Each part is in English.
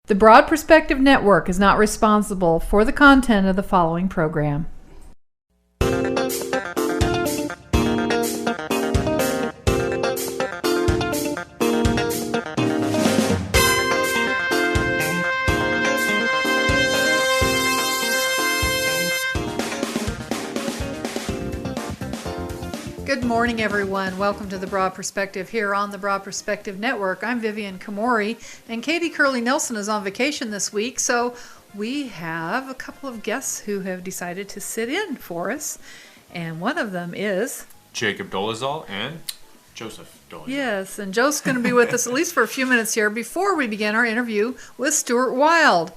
The Broad Perspective Network is not responsible for the content of the following program. Good morning, everyone. Welcome to The Broad Perspective here on the Broad Perspective Network. I'm Vivian Komori, and Katie Curley Nelson is on vacation this week, so we have a couple of guests who have decided to sit in for us, and one of them is Jakub Dolezal and Joseph Dolezal. Yes, and Joe's going to be with us at least for a few minutes here before we begin our interview with Stuart Wilde.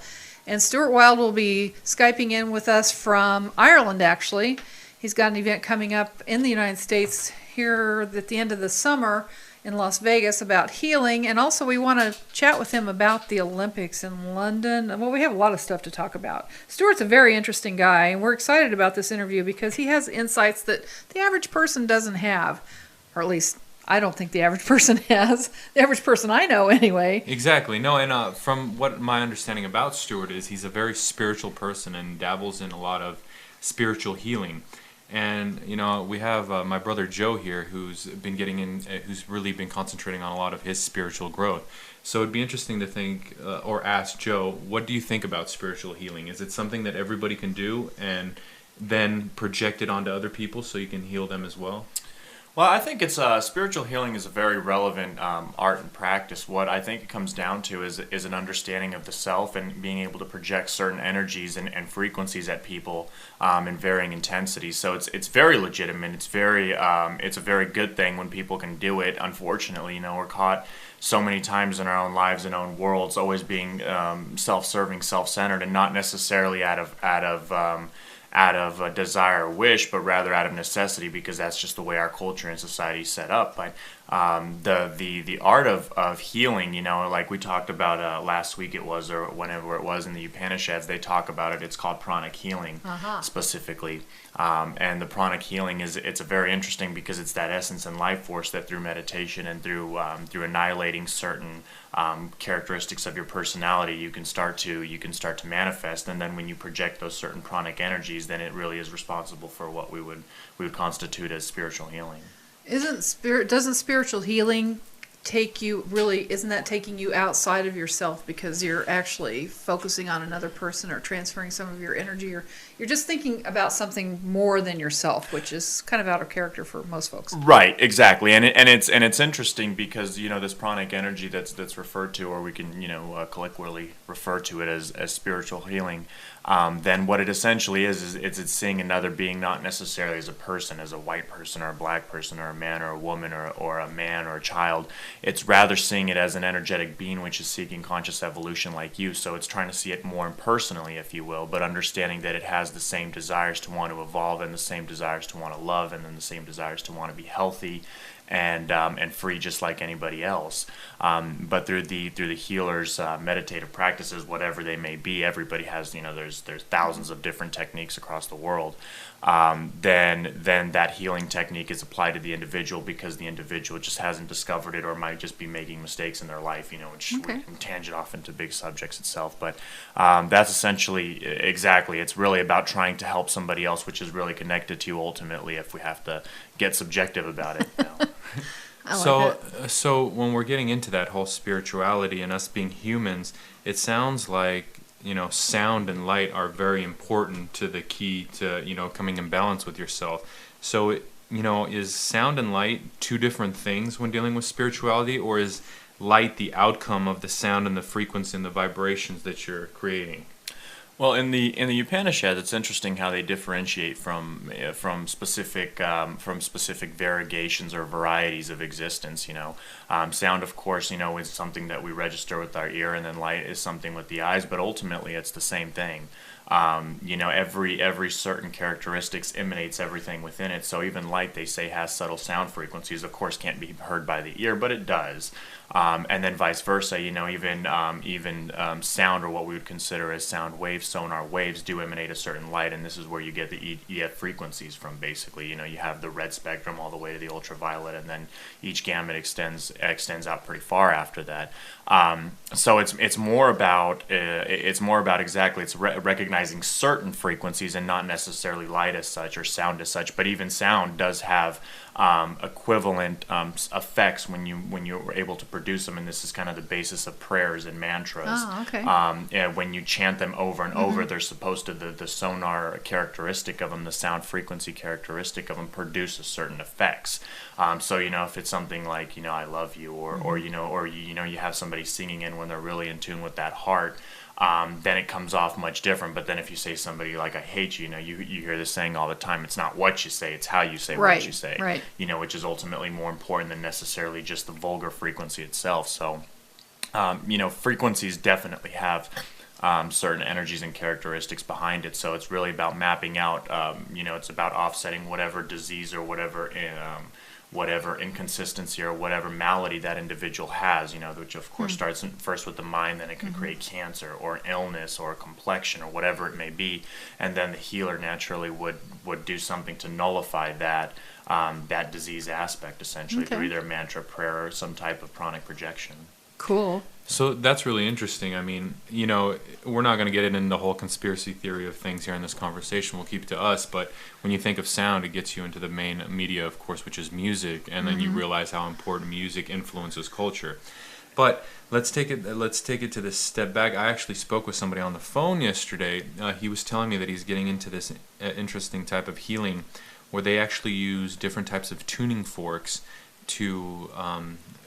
And Stuart Wilde will be Skyping in with us from Ireland, actually. He's got an event coming up in the United States here at the end of the summer in Las Vegas about healing. And also we want to chat with him about the Olympics in London. Well, we have a lot of stuff to talk about. Stuart's a very interesting guy, and we're excited about this interview because he has insights that the average person doesn't have. Or at least I don't think the average person has. The average person I know, anyway. Exactly. No, and from what my understanding about Stuart is, he's a very spiritual person and dabbles in a lot of spiritual healing. And, you know, we have my brother Joe here who's really been concentrating on a lot of his spiritual growth. So it'd be interesting to think or ask Joe, what do you think about spiritual healing? Is it something that everybody can do and then project it onto other people so you can heal them as well? Well, I think it's spiritual healing is a very relevant art and practice. What I think it comes down to is an understanding of the self and being able to project certain energies and frequencies at people in varying intensities. So it's very legitimate. It's a very good thing when people can do it. Unfortunately, you know, we're caught so many times in our own lives and own worlds always being self-serving, self-centered, and not necessarily out of a desire or wish, but rather out of necessity, because that's just the way our culture and society is set up. But the art of healing, you know, like we talked about last week, it was, or whenever it was in the Upanishads, they talk about it. It's called pranic healing specifically. And the pranic healing it's a very interesting because it's that essence and life force that through meditation and through annihilating certain characteristics of your personality, you can start to manifest. And then when you project those certain pranic energies, then it really is responsible for what we would constitute as spiritual healing. Doesn't spiritual healing isn't that taking you outside of yourself because you're actually focusing on another person or transferring some of your energy, or you're just thinking about something more than yourself, which is kind of out of character for most folks. Right, exactly. And it's interesting because, you know, this pranic energy that's referred to, or we can, you know, colloquially refer to it as spiritual healing. Then what it essentially is it's seeing another being not necessarily as a person, as a white person or a black person or a man or a woman or a man or a child. It's rather seeing it as an energetic being which is seeking conscious evolution like you. So it's trying to see it more impersonally, if you will, but understanding that it has the same desires to want to evolve and the same desires to want to love and then the same desires to want to be healthy and free just like anybody else. But through the healers' meditative practices, whatever they may be, everybody has, you know, there's thousands of different techniques across the world. Then that healing technique is applied to the individual because the individual just hasn't discovered it or might just be making mistakes in their life, you know, which we can tangent off into big subjects itself. But that's essentially exactly, it's really about trying to help somebody else, which is really connected to you ultimately if we have to get subjective about it. You know? So when we're getting into that whole spirituality and us being humans, it sounds like, you know, sound and light are very important to the key to, you know, coming in balance with yourself. So, you know, is sound and light two different things when dealing with spirituality, or is light the outcome of the sound and the frequency and the vibrations that you're creating? Well, in the Upanishads, it's interesting how they differentiate from specific variegations or varieties of existence. You know, sound, of course, you know, is something that we register with our ear, and then light is something with the eyes. But ultimately, it's the same thing. every certain characteristics emanates everything within it. So even light, they say, has subtle sound frequencies. Of course, can't be heard by the ear, but it does. And then vice versa, even sound, or what we would consider as sound waves, sonar waves, do emanate a certain light, and this is where you get the EF frequencies from. Basically, you have the red spectrum all the way to the ultraviolet, and then each gamut extends out pretty far after that. So it's more about exactly, it's recognizing certain frequencies and not necessarily light as such or sound as such. But even sound does have equivalent effects when you're able to produce them, and this is kind of the basis of prayers and mantras. Oh, okay. When you chant them over and over, they're supposed to, the sonar characteristic of them, the sound frequency characteristic of them, produce certain effects. So if it's something like I love you, or you have somebody singing in when they're really in tune with that heart, then it comes off much different. But then if you say somebody like I hate you, you hear this saying all the time, it's not what you say, it's how you say Right, what you say. right. Which is ultimately more important than necessarily just the vulgar frequency itself. So frequencies definitely have certain energies and characteristics behind it. So it's really about mapping out, it's about offsetting whatever disease or whatever inconsistency or whatever malady that individual has, which of course starts first with the mind, then it can create cancer or an illness or a complexion or whatever it may be, and then the healer naturally would do something to nullify that disease aspect, essentially, through either mantra, prayer, or some type of pranic projection. Cool. So that's really interesting. I mean, we're not going to get into the whole conspiracy theory of things here in this conversation. We'll keep it to us. But when you think of sound, it gets you into the main media, of course, which is music. And then you realize how important music influences culture. But let's take it to this step back. I actually spoke with somebody on the phone yesterday. He was telling me that he's getting into this interesting type of healing where they actually use different types of tuning forks to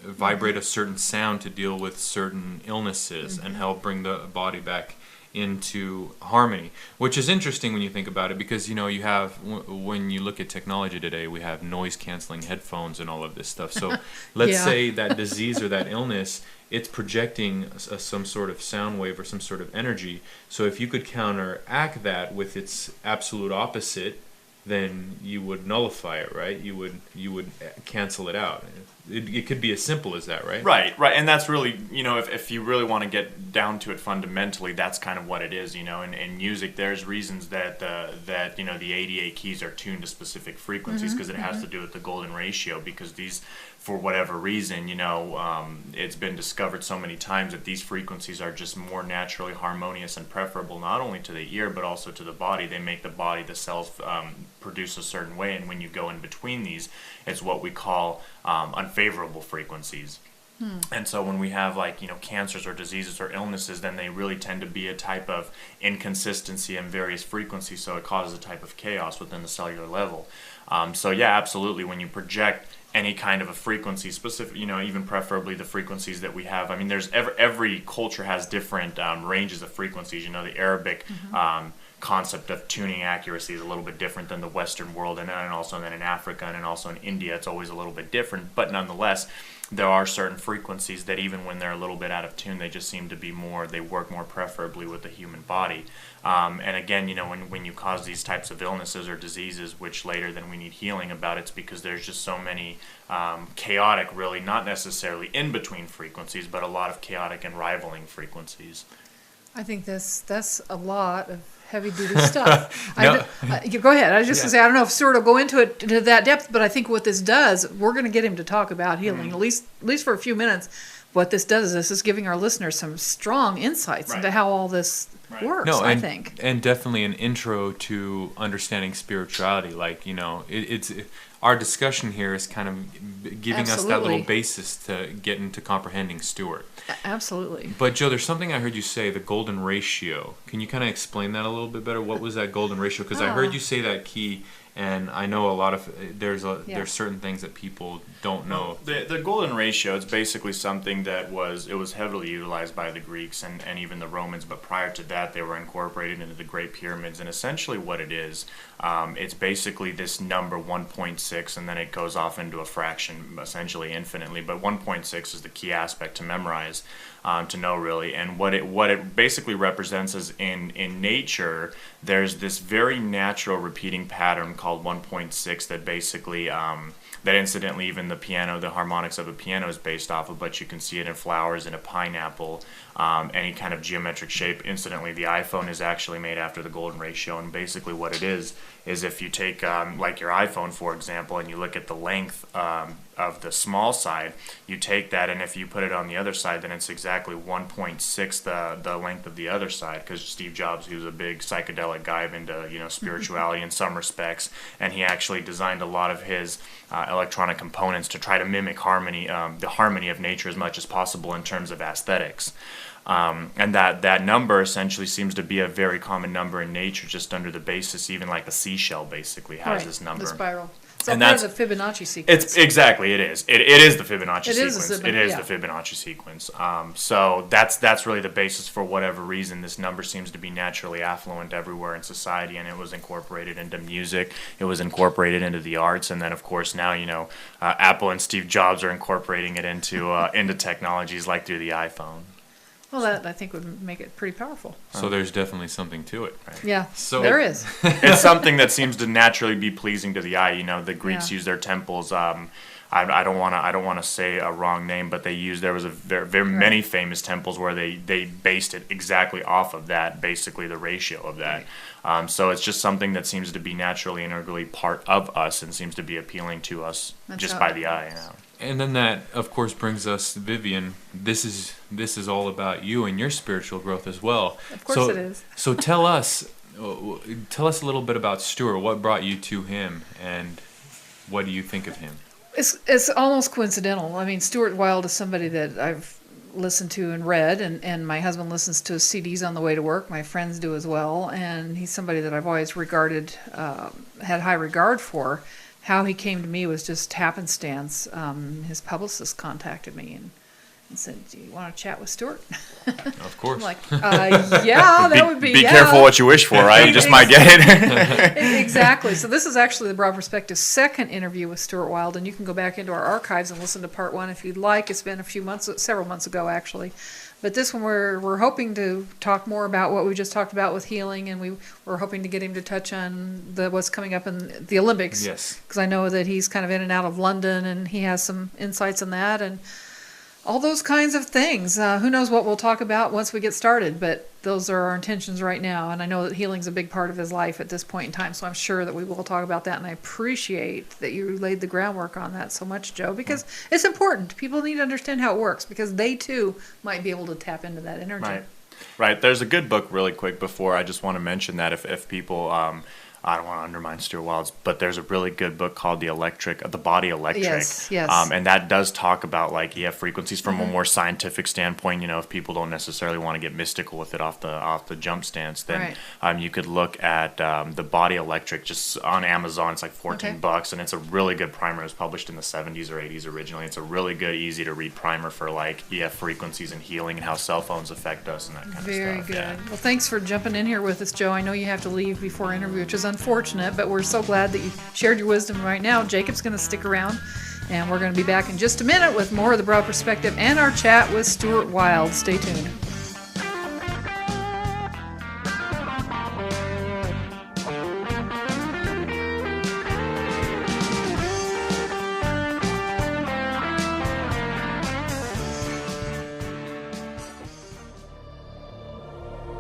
vibrate a certain sound to deal with certain illnesses and help bring the body back into harmony, which is interesting when you think about it, because you have, when you look at technology today, we have noise canceling headphones and all of this stuff. So let's say that disease or that illness, it's projecting some sort of sound wave or some sort of energy. So if you could counteract that with its absolute opposite, then you would nullify it, right? You would cancel it out. It could be as simple as that, right? Right, and that's really, if you really want to get down to it fundamentally, that's kind of what it is, In music, there's reasons that the 88 keys are tuned to specific frequencies, because it has to do with the golden ratio, because these, for whatever reason, it's been discovered so many times that these frequencies are just more naturally harmonious and preferable, not only to the ear, but also to the body. They make the body, the cells, produce a certain way, and when you go in between these, it's what we call unfavorable frequencies. And so when we have cancers or diseases or illnesses, then they really tend to be a type of inconsistency in various frequencies, so it causes a type of chaos within the cellular level. So yeah, absolutely, when you project any kind of a frequency specific, even preferably the frequencies that we have. I mean, there's every culture has different ranges of frequencies. The Arabic concept of tuning accuracy is a little bit different than the Western world, and also then in Africa and also in India, it's always a little bit different. But nonetheless, there are certain frequencies that even when they're a little bit out of tune, they just seem to be they work more preferably with the human body. And again, when you cause these types of illnesses or diseases, which later then we need healing about, it's because there's just so many chaotic, really, not necessarily in between frequencies, but a lot of chaotic and rivaling frequencies. I think that's a lot of heavy-duty stuff. No. Go ahead. I was just going to say, I don't know if Stuart will go into that depth, but I think what this does, we're going to get him to talk about healing, at least for a few minutes. What this does is this is giving our listeners some strong insights into how all this works, I think. And definitely an intro to understanding spirituality. It's our discussion here is kind of giving us that little basis to get into comprehending Stuart. Absolutely. But Joe, there's something I heard you say, the golden ratio. Can you kind of explain that a little bit better? What was that golden ratio? Because I heard you say that key, and I know a lot of there's certain things that people don't know. The golden ratio, it's basically something that was heavily utilized by the Greeks and even the Romans, but prior to that they were incorporated into the Great Pyramids. And essentially what it is, it's basically this number 1.6, and then it goes off into a fraction, essentially infinitely, but 1.6 is the key aspect to memorize. to know really. And what it basically represents is in nature, there's this very natural repeating pattern called 1.6 that basically that incidentally even the harmonics of a piano is based off of, but you can see it in flowers, in a pineapple, any kind of geometric shape. Incidentally, the iPhone is actually made after the golden ratio, and basically what it is if you take like your iPhone, for example, and you look at the length of the small side, you take that, and if you put it on the other side, then it's exactly 1.6 the length of the other side, because Steve Jobs, he was a big psychedelic guy into spirituality in some respects, and he actually designed a lot of his electronic components to try to mimic harmony, the harmony of nature as much as possible in terms of aesthetics. And that number essentially seems to be a very common number in nature, just under the basis, even like the seashell basically has this number. The spiral. So And that's that's- the Fibonacci sequence. It is the Fibonacci It is sequence. the It is yeah. the Fibonacci sequence. So that's really the basis for whatever reason this number seems to be naturally affluent everywhere in society, and it was incorporated into music. It was incorporated into the arts, and then of course now Apple and Steve Jobs are incorporating it into technologies like through the iPhone. Well, that I think would make it pretty powerful. So there's definitely something to it. Yeah, So- there is. It's something that seems to naturally be pleasing to the eye. The Greeks Yeah. use their temples. I don't want to say a wrong name, but there was very many famous temples where they based it exactly off of that, basically the ratio of that. So it's just something that seems to be naturally integrally part of us and seems to be appealing to us That's just how- by the eye. And then that, of course, brings us, Vivian. This is all about you and your spiritual growth as well. Of course it is. So tell us a little bit about Stuart. What brought you to him, and what do you think of him? It's almost coincidental. I mean, Stuart Wilde is somebody that I've listened to and read, and my husband listens to his CDs on the way to work. My friends do as well, and he's somebody that I've always had high regard for. How he came to me was just happenstance. His publicist contacted me and said, "Do you want to chat with Stuart?" Of course. I'm like, yeah, that would be. Be yeah. careful what you wish for, right? You just might get it. Exactly. So this is actually the Broad Perspective's second interview with Stuart Wilde, and you can go back into our archives and listen to part one if you'd like. It's been several months ago actually. But this one we're hoping to talk more about what we just talked about with healing, and we're hoping to get him to touch on what's coming up in the Olympics. Yes. Because I know that he's kind of in and out of London, and he has some insights on that and all those kinds of things. Who knows what we'll talk about once we get started, but those are our intentions right now. And I know that healing's a big part of his life at this point in time, so I'm sure that we will talk about that. And I appreciate that you laid the groundwork on that so much, Joe, because it's important. People need to understand how it works, because they too might be able to tap into that energy. Right. There's a good book, really quick, before I just want to mention that if people, I don't want to undermine Stuart Wilde's, but there's a really good book called The Body Electric. Yes. And that does talk about frequencies from a more scientific standpoint. If people don't necessarily want to get mystical with it off the jump stance, then you could look at The Body Electric just on Amazon. It's like $14, and it's a really good primer. It was published in the 70s or 80s originally. It's a really good, easy to read primer for EF frequencies and healing and how cell phones affect us and that kind of stuff. Very good. Yeah. Well, thanks for jumping in here with us, Joe. I know you have to leave before interview, which is unfortunate, but we're so glad that you shared your wisdom right now. Jacob's going to stick around, and we're going to be back in just a minute with more of the Broad Perspective and our chat with Stuart Wilde. Stay tuned.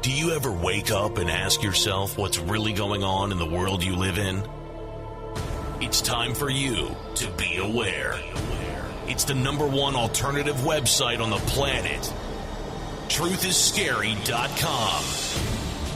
Do you ever wake up and ask yourself what's really going on in the world you live in? It's time for you to be aware. It's the #1 alternative website on the planet. TruthIsScary.com.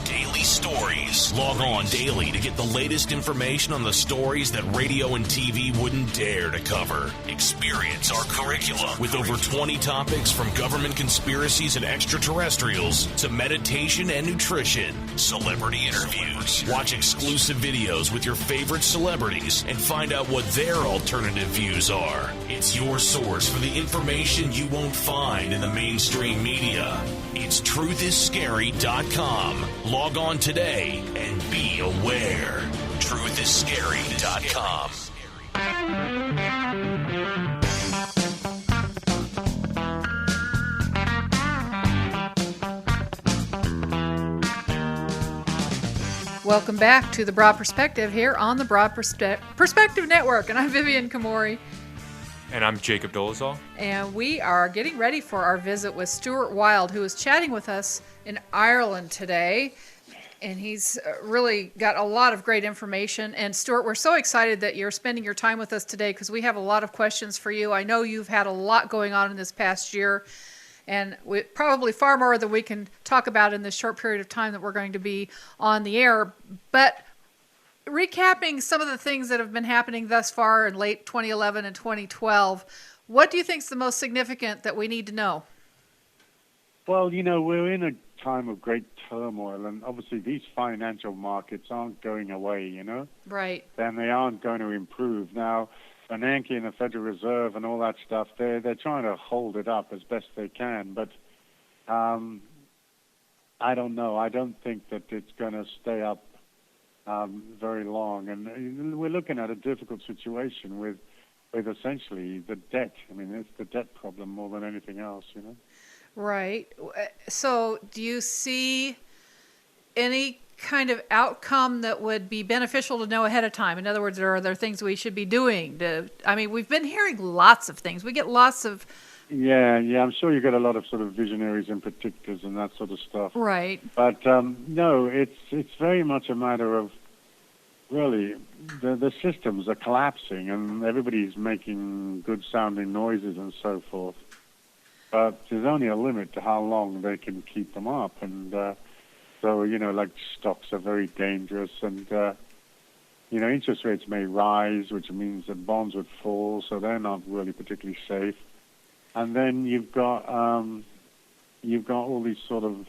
Daily stories. Log on daily to get the latest information on the stories that radio and TV wouldn't dare to cover. Experience our curriculum with over 20 topics, from government conspiracies and extraterrestrials to meditation and nutrition, celebrity interviews. Watch exclusive videos with your favorite celebrities and find out what their alternative views are. It's your source for the information you won't find in the mainstream media. It's TruthIsScary.com. Log on today and be aware. TruthIsScary.com. Welcome back to The Broad Perspective here on the Broad Perspective Network. And I'm Vivian Komori. And I'm Jakub Dolezal. And we are getting ready for our visit with Stuart Wilde, who is chatting with us in Ireland today. And he's really got a lot of great information. And Stuart, we're so excited that you're spending your time with us today because we have a lot of questions for you. I know you've had a lot going on in this past year, and probably far more than we can talk about in this short period of time that we're going to be on the air. But recapping some of the things that have been happening thus far in late 2011 and 2012, what do you think is the most significant that we need to know? Well, we're in a time of great turmoil, and obviously these financial markets aren't going away, Right. Then they aren't going to improve. Now, Bernanke and the Federal Reserve and all that stuff, they're trying to hold it up as best they can, but I don't know. I don't think that it's going to stay up very long, and we're looking at a difficult situation with essentially the debt. I mean, it's the debt problem more than anything else, Right. So do you see any kind of outcome that would be beneficial to know ahead of time? In other words, are there things we should be doing? We've been hearing lots of things. We get lots of... Yeah, I'm sure you get a lot of sort of visionaries and predictors and that sort of stuff. Right. But no, it's very much a matter of really the systems are collapsing and everybody's making good-sounding noises and so forth. But there's only a limit to how long they can keep them up. And so, like stocks are very dangerous. And, interest rates may rise, which means that bonds would fall. So they're not really particularly safe. And then you've got all these sort of,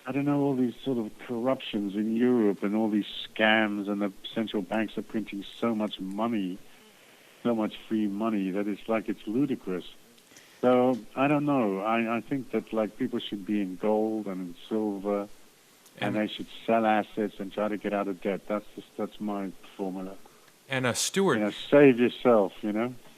all these sort of corruptions in Europe and all these scams. And the central banks are printing so much money, so much free money that it's ludicrous. So I don't know. I think that people should be in gold and in silver, and they should sell assets and try to get out of debt. That's my formula. And Stuart, save yourself.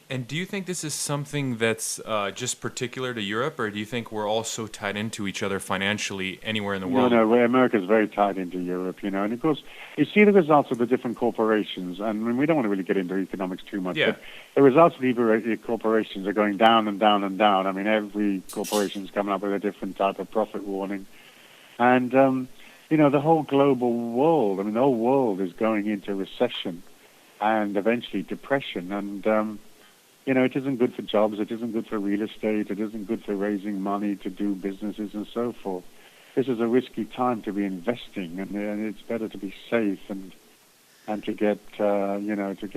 And do you think this is something that's just particular to Europe, or do you think we're all so tied into each other financially anywhere in the world? No, America's very tied into Europe, And of course, you see the results of the different corporations. And we don't want to really get into economics too much, but the results of the corporations are going down and down and down. I mean, every corporation's coming up with a different type of profit warning. And, the whole global world, the whole world is going into recession and eventually depression. And, it isn't good for jobs, it isn't good for real estate, it isn't good for raising money to do businesses and so forth. This is a risky time to be investing, and it's better to be safe and to get to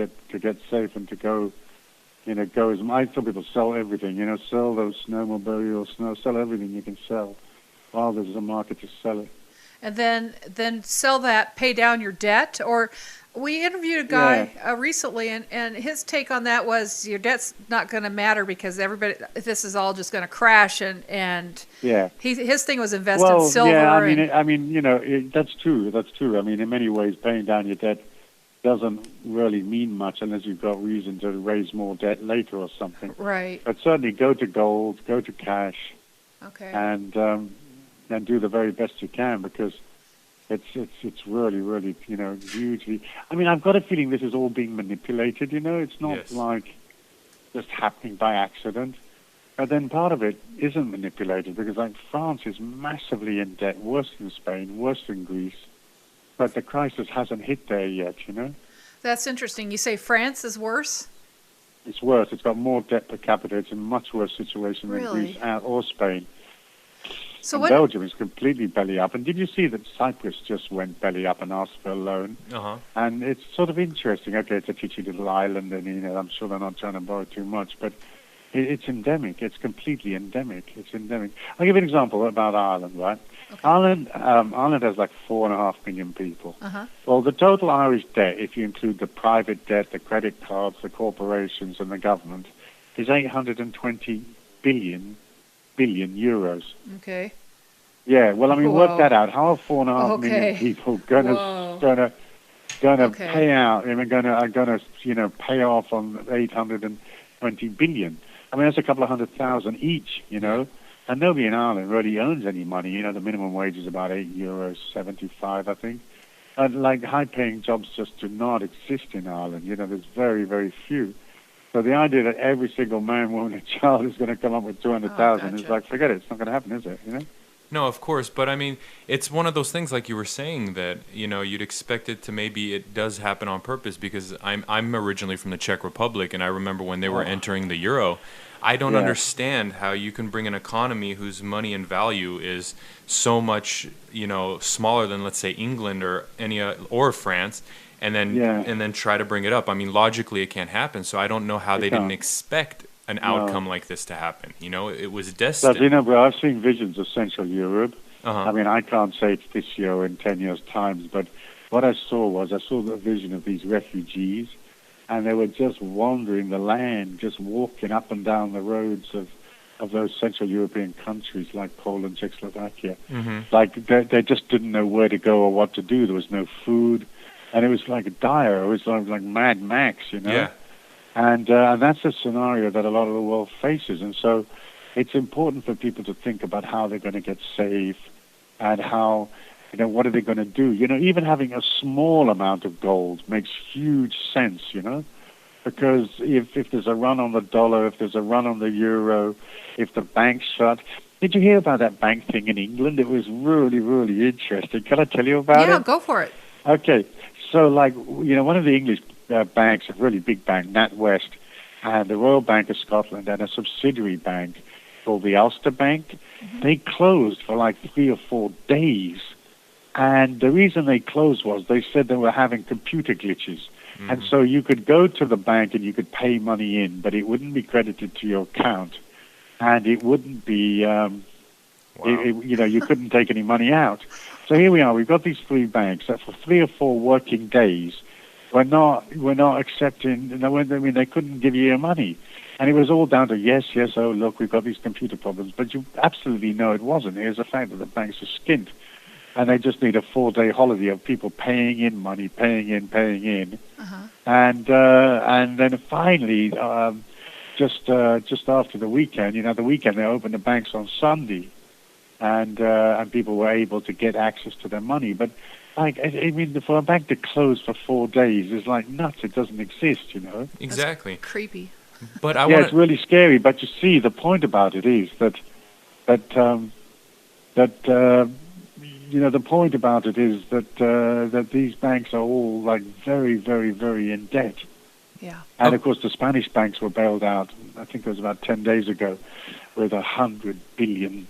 get safe and to go as I tell people, sell everything, sell those snowmobiles, sell everything you can sell while there's a market to sell it. And then sell that, pay down your debt. Or we interviewed a guy recently, and his take on that was your debt's not going to matter because this is all just going to crash. And his thing was invest in silver. That's true. That's true. In many ways, paying down your debt doesn't really mean much unless you've got reason to raise more debt later or something. Right. But certainly go to gold, go to cash. Okay. And do the very best you can because it's really, really, hugely. I've got a feeling this is all being manipulated, It's not like just happening by accident. But then part of it isn't manipulated because, France is massively in debt, worse than Spain, worse than Greece. But the crisis hasn't hit there yet, That's interesting. You say France is worse? It's worse. It's got more debt per capita. It's in a much worse situation than Greece or Spain. So Belgium is completely belly up. And did you see that Cyprus just went belly up and asked for a loan? Uh-huh. And it's sort of interesting. Okay, it's a teeny little island, and I'm sure they're not trying to borrow too much, but it's endemic. It's completely endemic. It's endemic. I'll give you an example about Ireland, right? Okay. Ireland has 4.5 million people. Uh-huh. Well, the total Irish debt, if you include the private debt, the credit cards, the corporations, and the government, is 820 billion euros. Okay. Yeah, well, work that out. How are 4.5 million people gonna pay out? Are gonna pay off on 820 billion? That's a couple of 100,000 each, And nobody in Ireland really earns any money. The minimum wage is about €8.75, I think. like high-paying jobs just do not exist in Ireland. You know, there's very, very few. So the idea that every single man, woman, and child is going to come up with 200,000 is like, forget it. It's not going to happen, is it? You know? No, of course, but I mean, it's one of those things, like you were saying, that you'd expect it to, maybe it does happen on purpose, because I'm originally from the Czech Republic, and I remember when they were entering the euro. I don't understand how you can bring an economy whose money and value is so much, smaller than, let's say, England or or France, and then try to bring it up. I mean, logically, it can't happen. So I don't know how they didn't expect an outcome like this to happen. It was destined. But, bro, I've seen visions of Central Europe. I mean, I can't say it's this year or in 10 years' time, but what I saw the vision of these refugees, and they were just wandering the land, just walking up and down the roads of those Central European countries like Poland, Czechoslovakia. Like, they just didn't know where to go or what to do. There was no food, and it was like dire. It was like Mad Max, Yeah. And that's a scenario that a lot of the world faces. And so it's important for people to think about how they're going to get safe and how, what are they going to do? Even having a small amount of gold makes huge sense, because if there's a run on the dollar, if there's a run on the euro, if the bank's shut. Did you hear about that bank thing in England? It was really, really interesting. Can I tell you about it? Yeah, go for it. Okay. So, one of the English banks, a really big bank, NatWest, and the Royal Bank of Scotland, and a subsidiary bank called the Ulster Bank, they closed for 3 or 4 days. And the reason they closed was they said they were having computer glitches. And so you could go to the bank and you could pay money in, but it wouldn't be credited to your account. And it wouldn't be, you couldn't take any money out. So here we are. We've got these 3 banks that for 3 or 4 working days, we're not accepting. They couldn't give you your money, and it was all down to yes. Oh, look, we've got these computer problems, but you absolutely know it wasn't. It was the fact that the banks are skint, and they just need a 4-day holiday of people paying in money, paying in, and then finally, just after the weekend, they opened the banks on Sunday, and people were able to get access to their money, but. For a bank to close for 4 days is like nuts. It doesn't exist, Exactly. That's creepy. But it's really scary. But you see, the point about it is the point about it is that these banks are all very, very, very in debt. Yeah. And of course, the Spanish banks were bailed out. I think it was about 10 days ago, with 100 billion.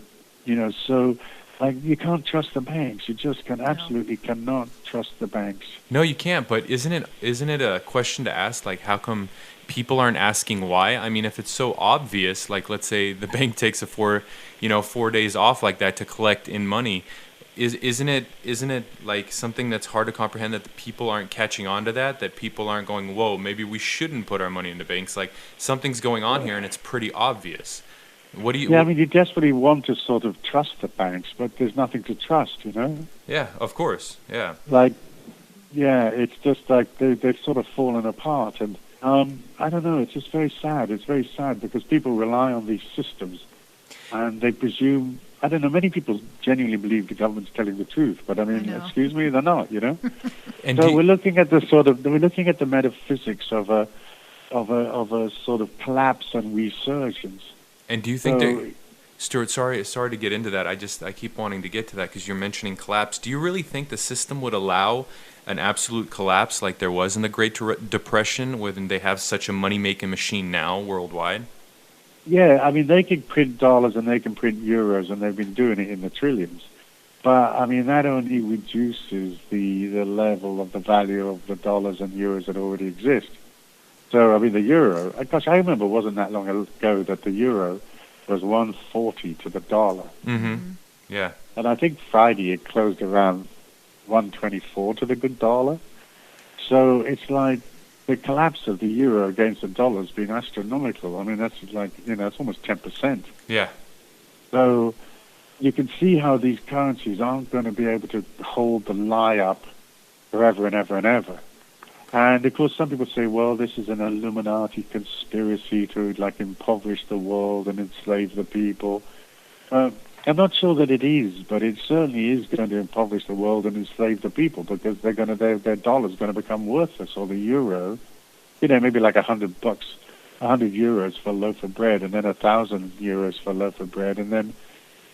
So. You can't trust the banks. You just absolutely cannot trust the banks. No, you can't. But isn't it a question to ask? How come people aren't asking why? I mean, if it's so obvious, let's say the bank takes 4 days off like that to collect in money, isn't it something that's hard to comprehend, that the people aren't catching on to that people aren't going, whoa, maybe we shouldn't put our money into banks. Something's going on here, and it's pretty obvious. What do you? Yeah, you desperately want to sort of trust the banks, but there's nothing to trust, Yeah, of course. Yeah. It's just they've sort of fallen apart, and I don't know. It's just very sad. It's very sad because people rely on these systems, and they presume. I don't know. Many people genuinely believe the government's telling the truth, but excuse me, they're not. And so we're looking at the metaphysics of a sort of collapse and resurgence. And do you think Stuart, sorry to get into that. I keep wanting to get to that because you're mentioning collapse. Do you really think the system would allow an absolute collapse like there was in the Great Depression, when they have such a money-making machine now worldwide? Yeah, they can print dollars and they can print euros, and they've been doing it in the trillions. But, that only reduces the level of the value of the dollars and euros that already exist. So, the euro, gosh, I remember it wasn't that long ago that the euro was 140 to the dollar. Mm-hmm. Yeah. And I think Friday it closed around 124 to the good dollar. So it's the collapse of the euro against the dollar has been astronomical. That's it's almost 10%. Yeah. So you can see how these currencies aren't going to be able to hold the lie up forever and ever and ever. And, of course, some people say, well, this is an Illuminati conspiracy to, impoverish the world and enslave the people. I'm not sure that it is, but it certainly is going to impoverish the world and enslave the people, because their dollar's going to become worthless, or the euro. Maybe like $100, 100 euros for a loaf of bread, and then 1,000 euros for a loaf of bread, and then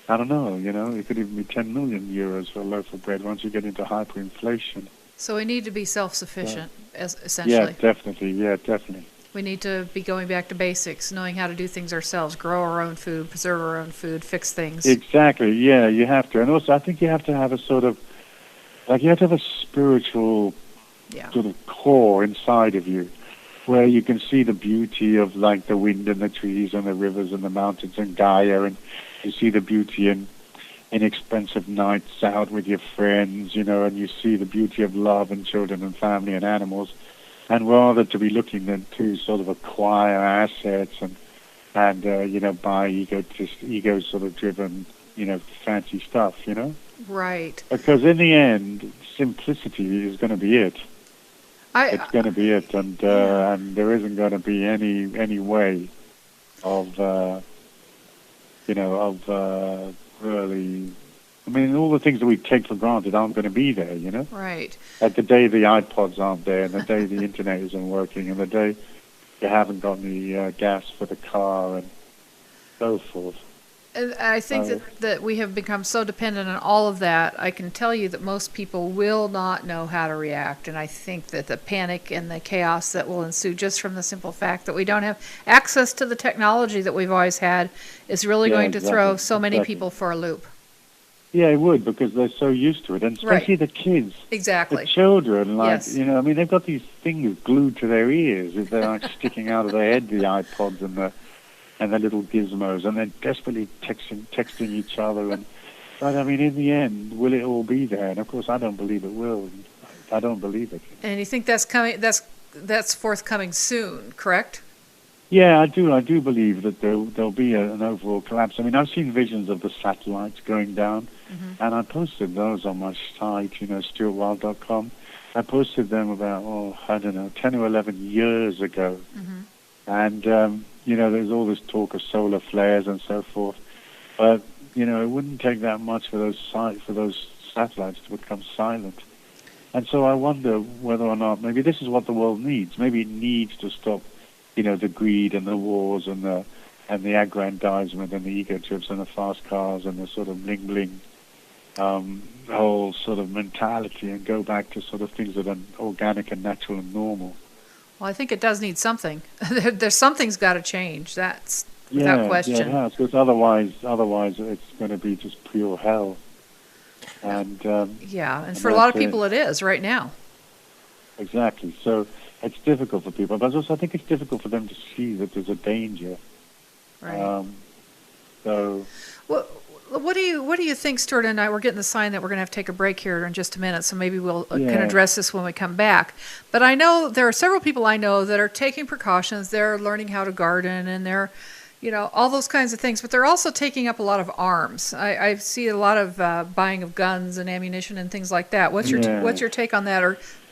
I don't know. It could even be 10 million euros for a loaf of bread once you get into hyperinflation. So we need to be self-sufficient, Yeah, essentially. definitely. Yeah, definitely. We need to be going back to basics, knowing how to do things ourselves, grow our own food, preserve our own food, fix things. Exactly. Yeah, you have to, and also I think you have to have a sort of you have to have a spiritual sort of core inside of you, where you can see the beauty of like the wind and the trees and the rivers and the mountains and Gaia, and you see the beauty in inexpensive nights out with your friends, and you see the beauty of love and children and family and animals, and rather to be looking to sort of acquire assets and buy ego sort of driven, fancy stuff, Right. Because in the end, simplicity is going to be it. It's going to be it, and there isn't going to be any way of really. I mean, all the things that we take for granted aren't going to be there, Right. Like the day the iPods aren't there, and the day the internet isn't working, and the day you haven't got any gas for the car, and so forth. And I think that we have become so dependent on all of that. I can tell you that most people will not know how to react, and I think that the panic and the chaos that will ensue just from the simple fact that we don't have access to the technology that we've always had is really going to throw so many people for a loop. Yeah, it would, because they're so used to it, and especially the kids. Exactly. The children, Yes. they've got these things glued to their ears, if they're like sticking out of their head, the iPods and the little gizmos, and they're desperately texting each other. But I mean, in the end, will it all be there? And of course, I don't believe it will. I don't believe it. And you think that's coming? That's forthcoming soon, correct? Yeah, I do. I do believe that there'll be an overall collapse. I mean, I've seen visions of the satellites going down, and I posted those on my site, stuartwilde.com. I posted them about, 10 or 11 years ago. And, there's all this talk of solar flares and so forth. But, it wouldn't take that much for those satellites to become silent. And so I wonder whether or not maybe this is what the world needs. Maybe it needs to stop, the greed and the wars and the aggrandizement and the ego trips and the fast cars and the sort of bling-bling whole sort of mentality, and go back to sort of things that are organic and natural and normal. Well, I think it does need something. There's something's got to change. That's without question. Yeah, because otherwise it's going to be just pure hell. And and for a lot of people it is right now. Exactly. So it's difficult for people, but also I think it's difficult for them to see that there's a danger. Right. So. What do you think, Stuart and I? We're getting the sign that we're going to have to take a break here in just a minute, so maybe we'll can address this when we come back. But I know there are several people I know that are taking precautions. They're learning how to garden, and they're, all those kinds of things. But they're also taking up a lot of arms. I see a lot of buying of guns and ammunition and things like that. What's your take on that,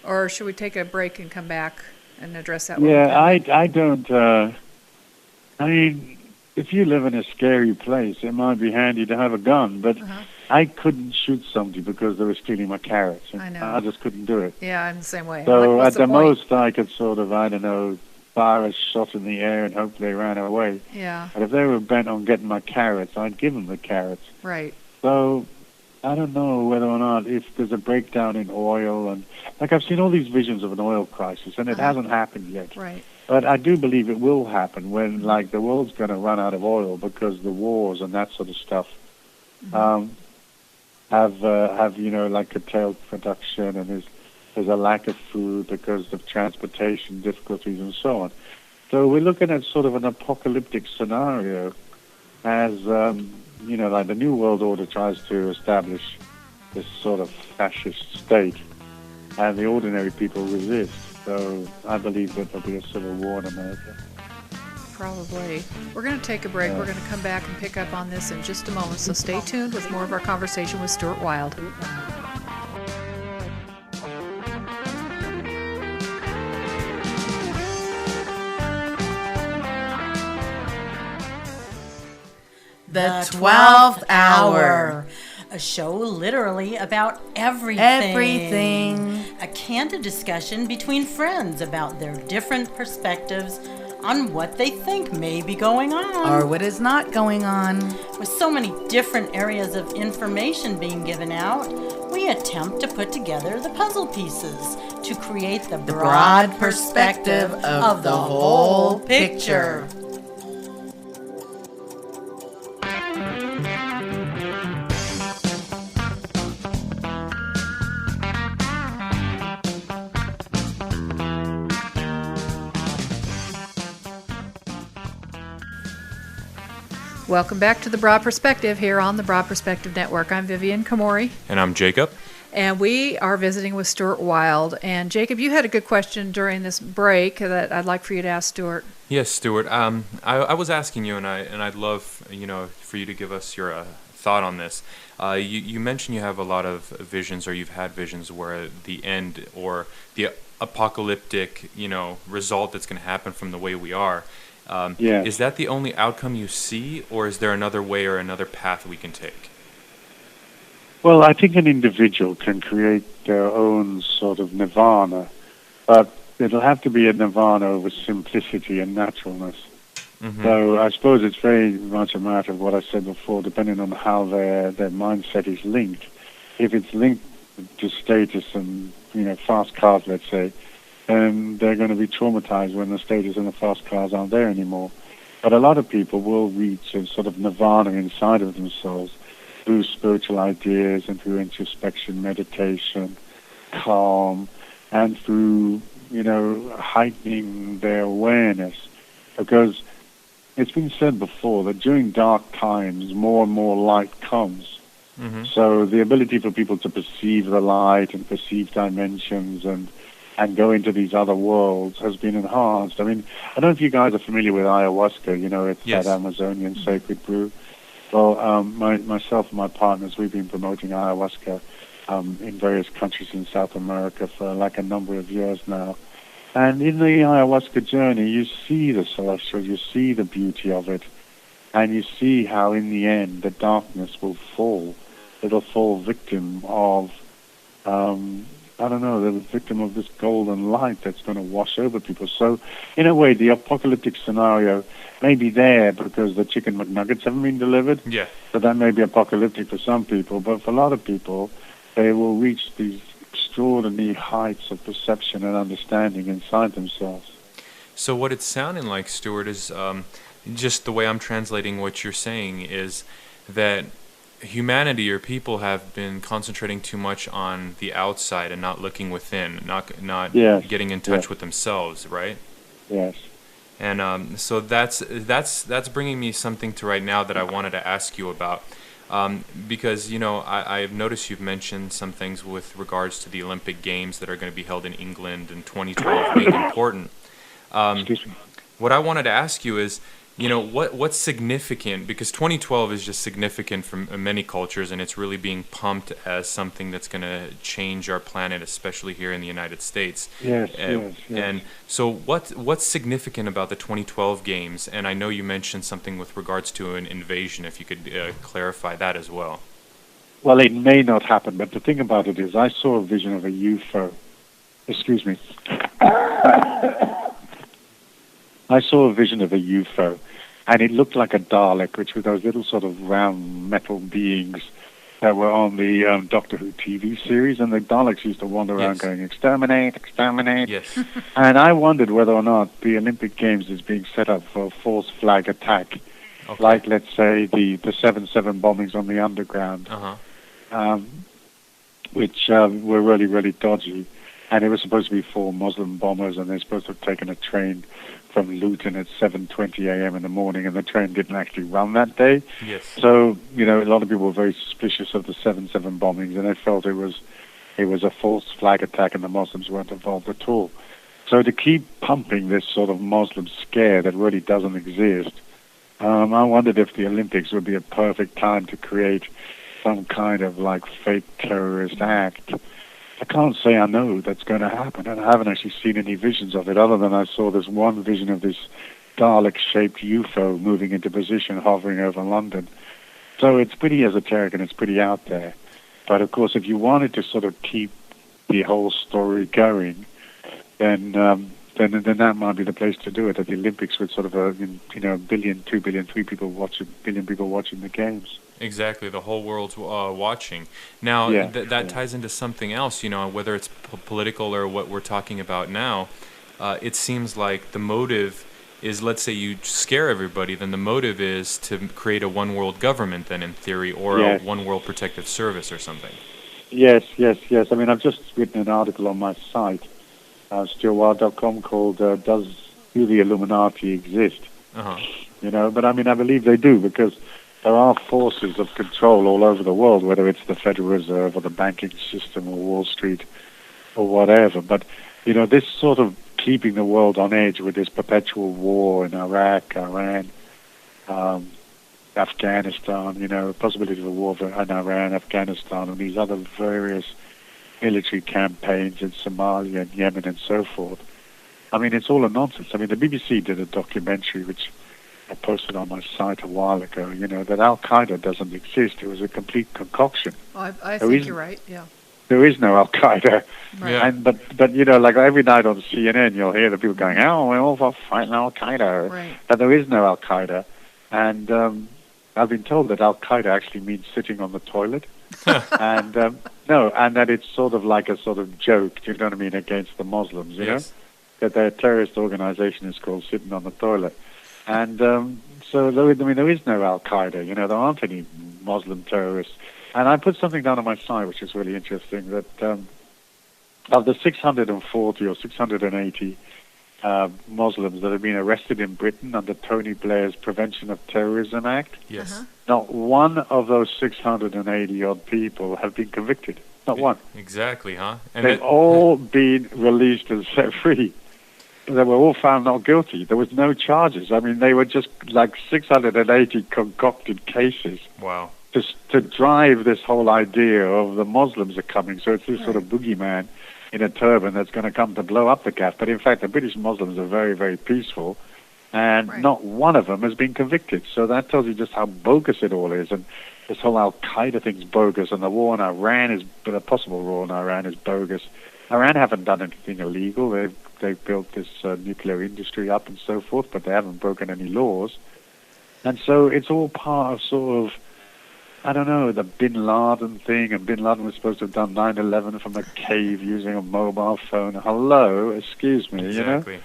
or should we take a break and come back and address that? Yeah, I don't. I mean, if you live in a scary place, it might be handy to have a gun, but I couldn't shoot somebody because they were stealing my carrots. I know. I just couldn't do it. Yeah, I'm the same way. So at the most, I could sort of, fire a shot in the air and hope they ran away. Yeah. But if they were bent on getting my carrots, I'd give them the carrots. Right. So I don't know whether or not, if there's a breakdown in oil, and I've seen all these visions of an oil crisis, and it hasn't happened yet. Right. But I do believe it will happen when, the world's going to run out of oil because the wars and that sort of stuff have curtailed production, and there's a lack of food because of transportation difficulties and so on. So we're looking at sort of an apocalyptic scenario as, the New World Order tries to establish this sort of fascist state, and the ordinary people resist. So I believe that there'll be a civil war in America. Probably. We're going to take a break. We're going to come back and pick up on this in just a moment. So stay tuned with more of our conversation with Stuart Wilde. The 12th hour. A show literally about everything. Everything. A candid discussion between friends about their different perspectives on what they think may be going on. Or what is not going on. With so many different areas of information being given out, we attempt to put together the puzzle pieces to create the broad perspective of the whole picture. Welcome back to The Broad Perspective here on the Broad Perspective Network. I'm Vivian Komori. And I'm Jakub. And we are visiting with Stuart Wilde. And Jakub, you had a good question during this break that I'd like for you to ask Stuart. Yes, Stuart. I was asking you, and I'd love for you to give us your thought on this. You mentioned you have a lot of visions, or you've had visions where the end or the apocalyptic result that's going to happen from the way we are. Yes. Is that the only outcome you see, or is there another way or another path we can take? Well, I think an individual can create their own sort of nirvana, but it'll have to be a nirvana with simplicity and naturalness. Mm-hmm. So I suppose it's very much a matter of what I said before, depending on how their mindset is linked. If it's linked to status and, fast cars, let's say, then they're going to be traumatized when the status and the fast cars aren't there anymore. But a lot of people will reach a sort of nirvana inside of themselves through spiritual ideas and through introspection, meditation, calm, and through, heightening their awareness. Because it's been said before that during dark times, more and more light comes. Mm-hmm. So the ability for people to perceive the light and perceive dimensions and go into these other worlds has been enhanced. I mean, I don't know if you guys are familiar with ayahuasca, it's yes. that Amazonian sacred brew. Well, myself and my partners, we've been promoting ayahuasca in various countries in South America for like a number of years now. And in the ayahuasca journey, you see the celestial, you see the beauty of it, and you see how in the end the darkness will fall. It'll fall victim of the victim of this golden light that's going to wash over people. So, in a way, the apocalyptic scenario may be there because the chicken McNuggets haven't been delivered. Yeah. So that may be apocalyptic for some people, but for a lot of people, they will reach these extraordinary heights of perception and understanding inside themselves. So what it's sounding like, Stuart, is just the way I'm translating what you're saying is that humanity or people have been concentrating too much on the outside and not looking within, not yes. getting in touch yes. with themselves, right? Yes. And so that's bringing me something to right now that I wanted to ask you about, because I've noticed you've mentioned some things with regards to the Olympic Games that are going to be held in England in 2012 being important. Excuse me. What I wanted to ask you is, what's significant, because 2012 is just significant for many cultures, and it's really being pumped as something that's going to change our planet, especially here in the United States. Yes, yes. And so what's significant about the 2012 games? And I know you mentioned something with regards to an invasion, if you could clarify that as well. Well, it may not happen, but the thing about it is I saw a vision of a UFO. Excuse me. I saw a vision of a UFO, and it looked like a Dalek, which were those little sort of round metal beings that were on the Doctor Who TV series, and the Daleks used to wander around yes. going, exterminate, exterminate. Yes. And I wondered whether or not the Olympic Games is being set up for a false flag attack, Okay. like, let's say, the 7/7 bombings on the underground, which were really, really dodgy. And it was supposed to be 4 Muslim bombers, and they're supposed to have taken a train from Luton at 7:20 a.m. in the morning, and the train didn't actually run that day. Yes. So, a lot of people were very suspicious of the 7/7 bombings, and they felt it was a false flag attack, and the Muslims weren't involved at all. So to keep pumping this sort of Muslim scare that really doesn't exist, I wondered if the Olympics would be a perfect time to create some kind of like fake terrorist act. I can't say I know that's going to happen, and I haven't actually seen any visions of it, other than I saw this one vision of this Dalek-shaped UFO moving into position, hovering over London. So it's pretty esoteric and it's pretty out there. But of course, if you wanted to sort of keep the whole story going, then that might be the place to do it. At the Olympics, with sort of a billion, 2 billion, 3 people watching, billion people watching the games. Exactly, the whole world's watching. Now, that ties into something else, whether it's political or what we're talking about now. It seems like the motive is, let's say you scare everybody, then the motive is to create a one world government then, in theory, or a one world protective service or something. Yes. I mean, I've just written an article on my site, stuartwilde.com, called "Do the Illuminati Exist?" But I mean, I believe they do, because there are forces of control all over the world, whether it's the Federal Reserve or the banking system or Wall Street or whatever. But this sort of keeping the world on edge with this perpetual war in Iraq, Iran, Afghanistan, possibility of a war in Iran, Afghanistan, and these other various military campaigns in Somalia and Yemen and so forth. I mean, it's all a nonsense. I mean, the BBC did a documentary, which I posted on my site a while ago, that Al-Qaeda doesn't exist. It was a complete concoction. Well, I think you're right, yeah. There is no Al-Qaeda. Right. Yeah. But like every night on CNN, you'll hear the people going, "Oh, we're all for fighting Al-Qaeda." Right. But there is no Al-Qaeda. And I've been told that Al-Qaeda actually means sitting on the toilet. And and that it's sort of like a sort of joke, do you know what I mean, against the Muslims, you know? That their terrorist organization is called sitting on the toilet. And so, there is no Al-Qaeda, there aren't any Muslim terrorists. And I put something down on my site, which is really interesting, that of the 640 or 680 Muslims that have been arrested in Britain under Tony Blair's Prevention of Terrorism Act, not one of those 680-odd people have been convicted. Not one. Exactly, huh? And they've all been released and set free. They were all found not guilty. There was no charges. I mean, they were just like 680 concocted cases. Wow. To drive this whole idea of the Muslims are coming. So it's this sort of boogeyman in a turban that's going to come to blow up the gaff. But in fact, the British Muslims are very, very peaceful, and not one of them has been convicted. So that tells you just how bogus it all is. And this whole Al-Qaeda thing's bogus, and the war in Iran the possible war in Iran is bogus. Iran haven't done anything illegal. They've built this nuclear industry up and so forth, but they haven't broken any laws. And so it's all part of sort of, I don't know, the Bin Laden thing, and Bin Laden was supposed to have done 9/11 from a cave using a mobile phone. Hello, excuse me, Exactly.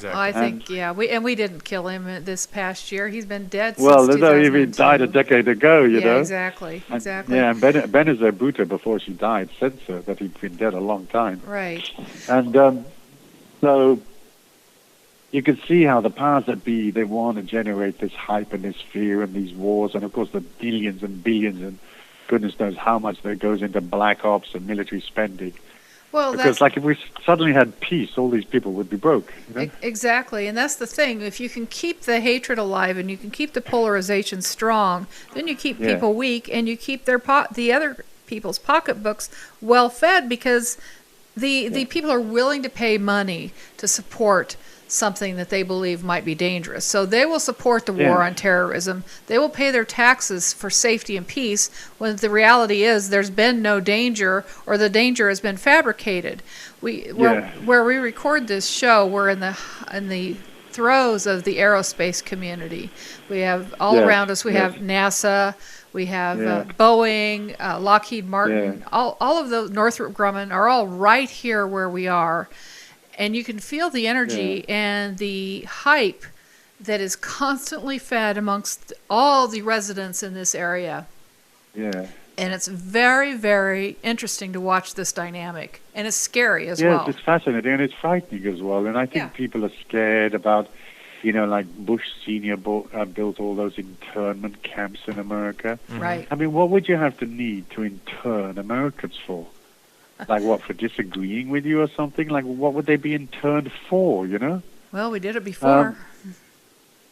Well, I think, we didn't kill him this past year. He's been dead since Well, 2002. he died a decade ago, you know. Exactly. And Benazir Bhutto, before she died, said so, that he'd been dead a long time. Right. And so you can see how the powers that be, they want to generate this hype and this fear and these wars, and of course the billions and billions and goodness knows how much that goes into black ops and military spending. Well, because if we suddenly had peace, all these people would be broke. You know? Exactly, and that's the thing. If you can keep the hatred alive and you can keep the polarization strong, then you keep people weak, and you keep the other people's pocketbooks well fed, because the people are willing to pay money to support something that they believe might be dangerous. So they will support the war on terrorism. They will pay their taxes for safety and peace, when the reality is there's been no danger, or the danger has been fabricated. Where we record this show, we're in the throes of the aerospace community. We have all around us, we have NASA, we have Boeing, Lockheed Martin, all of those, Northrop Grumman, are all right here where we are. And you can feel the energy and the hype that is constantly fed amongst all the residents in this area. Yeah. And it's very, very interesting to watch this dynamic. And it's scary as well. Yes, it's fascinating, and it's frightening as well. And I think people are scared about, like Bush Sr. built all those internment camps in America. Mm-hmm. Right. I mean, what would you have to need to intern Americans for? Like what, for disagreeing with you or something? Like what would they be interned for, Well, we did it before.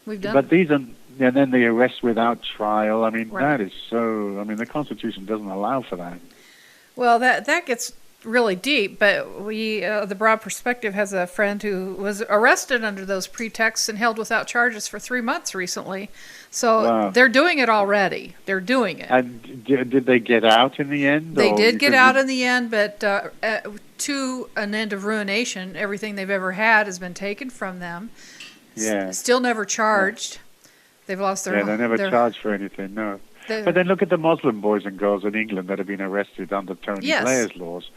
We've done But these are, and then the arrest without trial. I mean, that is so, the Constitution doesn't allow for that. Well, that gets really deep, but the Broad Perspective has a friend who was arrested under those pretexts and held without charges for 3 months recently. So Wow. they're doing it already. They're doing it. And did they get out in the end? They or did get because out in the end, but to an end of ruination. Everything they've ever had has been taken from them. Yeah. Still never charged. They've lost their... Yeah, they never charged for anything, no. But then look at the Muslim boys and girls in England that have been arrested under Tony Yes. Blair's laws.